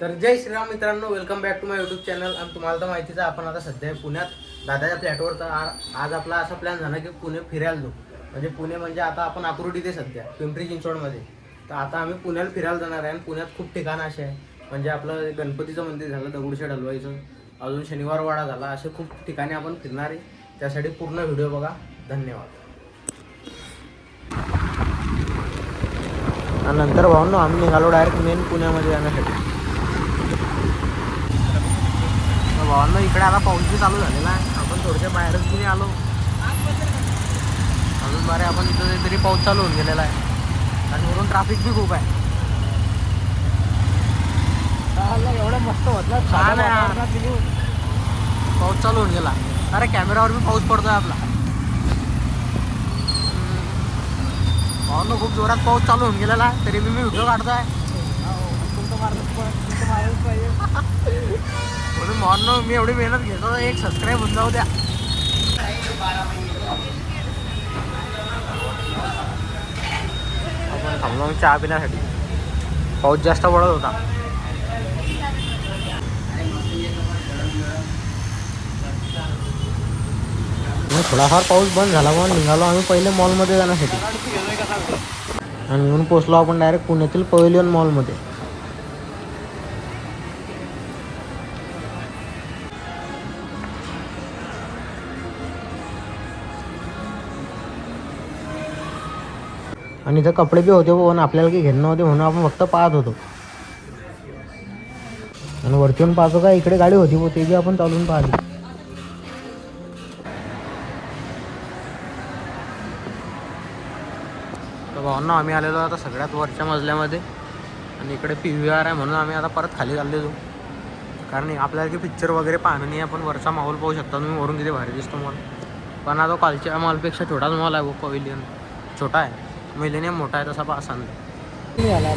तर जय श्रीराम मित्रांनो, welcome back to my YouTube channel. आणि तुम्हाला तर माहितीच आहे, आपण आता सध्या पुण्यात दादाच्या फ्लॅटवर. तर आज आपला असा प्लॅन झाला की पुणे फिरायला जाऊ. म्हणजे पुणे म्हणजे आता आपण आकुर्डीत आहे सध्या, पिंपरी चिंचवडमध्ये. तर आता आम्ही पुण्याला फिरायला जाणार आहे. आणि पुण्यात खूप ठिकाणं असे आहे, म्हणजे आपलं गणपतीचं मंदिर झालं, दगडूशेठ हलवाईचं, अजून शनिवार वाडा झाला, असे खूप ठिकाणी आपण फिरणार आहे. त्यासाठी पूर्ण व्हिडिओ बघा. धन्यवाद. आणि नंतर भाऊंनो आम्ही निघालो डायरेक्ट मेन पुण्यामध्ये जाण्यासाठी. भावांना इकडे आता पाऊस बी चालू झालेला आहे. आपण थोडक्या बाहेरच बी आलो अजून बारे. आपण इथं तरी पाऊस चालू होऊन गेलेला आहे आणि वरून ट्रॅफिक बी खूप आहे. एवढं मस्त होतं छान आहे, पाऊस चालू होऊन गेला. अरे कॅमेरावर बी पाऊस पडतोय आपला. भावांना खूप जोरात पाऊस चालू होऊन गेलेला आहे, तरी मी व्हिडिओ काढतोय. म्हणून भावांनो मी एवढी मेहनत घेतो, एक सबस्क्राईब होऊन जाऊ द्या. आपण थांबलो चहा पिण्यासाठी. पाऊस जास्त पडत होता. थोडाफार पाऊस बंद झाला म्हणून निघालो आम्ही पहिले मॉलमध्ये जाण्यासाठी. आणि म्हणून पोचलो आपण डायरेक्ट पुण्यातील पवेलियन मॉलमध्ये. आणि इथं कपडे बी होते पण आपल्याला काही घेणं नव्हते म्हणून आपण फक्त पाहत होतो. आणि वरती येऊन पाहतो का इकडे गाडी होती, ते बी आपण चालून पाहिली. तर भावांना आम्ही आलेलो आता सगळ्यात वरच्या मजल्यामध्ये. आणि इकडे PVR आहे म्हणून आम्ही आता परत खाली चाललेलो, कारण आपल्याला की पिक्चर वगैरे पाहणं नाही. आपण वरचा माहोल पाहू शकता तुम्ही वरून, किती भारी दिसतो मॉल. पण आता कालच्या मॉलपेक्षा छोटाच मॉल आहे. वो पवेलियन छोटा आहे, मिलेनियम मोठा आहे, तसा पास आणला झाला.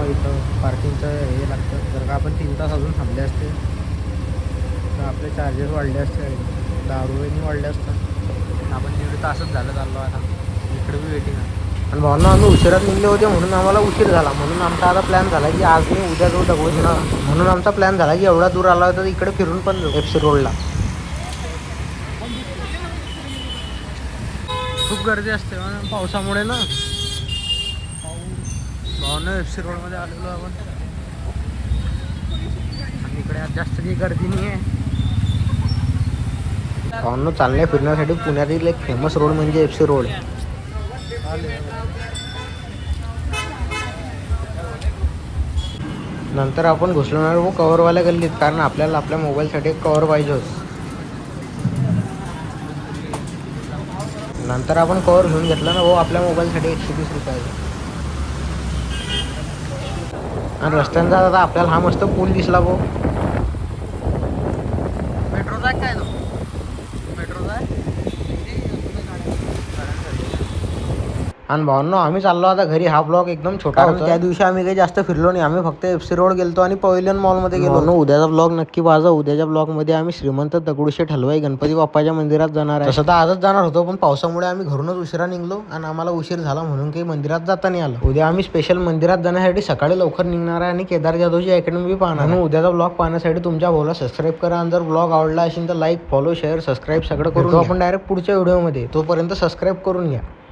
इथं पार्किंगचं हे लागतं. जर का आपण 3 तास अजून थांबले असते तर आपले चार्जेस वाढले असते, 10 रुपयांनी वाढले असतात. आपण 1.5 तासच झालं चाललो आता. इकडे बी वेटिंग आहे. आणि भावना आम्ही उशिरात निघले होते म्हणून आम्हाला उशीर झाला. म्हणून आमचा आता प्लॅन झाला की आज मी उद्या जाऊ दगडूशेठला. म्हणून आमचा प्लॅन झाला की एवढा दूर आला होता तर इकडे फिरून पण जाऊ FC रोडला. खूप गर्दी असते पावसामुळे ना. भावना FC रोडमध्ये आलेलो आपण. आणि इकडे आज जास्त काही गर्दी नाही आहे. भावना चालण्या फिरण्यासाठी पुण्यातील एक फेमस रोड म्हणजे FC रोड. नंतर आपण घुसलो ना वो कवरवाल्या गल्लीत, कारण आपल्याला आपल्या मोबाईलसाठी एक कवर पाहिजे होतं. नंतर आपण कवर घेऊन घेतला ना, वो आपल्या मोबाईलसाठी 120 रुपयाचा. आणि रस्त्याने जात आता आपल्याला हा मस्त पूल दिसला भाऊ. मेट्रोचा काय तो? मेट्रोचा आहे. आणि भावांनो आम्ही चाललो आता घरी. हा ब्लॉग एकदम छोटा होता, त्या दिवशी आम्ही काही जास्त फिरलो नाही. आम्ही फक्त FC रोड गेलतो आणि पवेलियन मॉलमध्ये गेलो. उद्याचा ब्लॉग नक्की पाहा. उद्याच्या ब्लॉगमध्ये आम्ही श्रीमंत दगडूशेठ हलवाई गणपती बाप्पाच्या मंदिरात जाणार आहे. तसं तर आजच जाणार होतो, पण पावसामुळे आम्ही घरूनच उशिरा निघलो आणि आम्हाला उशीर झाला म्हणून काही मंदिरात जाता नाही आलं. उद्या आम्ही स्पेशल मंदिरात जाण्यासाठी सकाळी लवकर निघणार आहे आणि केदार जाधवची अकॅडमी पाहणार. म्हणून उद्याचा ब्लॉग पाहण्यासाठी तुमच्या भाऊला सबस्क्राईब करा. आणि जर ब्लॉग आवडला असेल तर लाईक, फॉलो, शेअर, सबस्क्राईब सगळं करून आपण डायरेक्ट पुढच्या व्हिडिओमध्ये. तोपर्यंत सबस्क्राईब करून घ्या.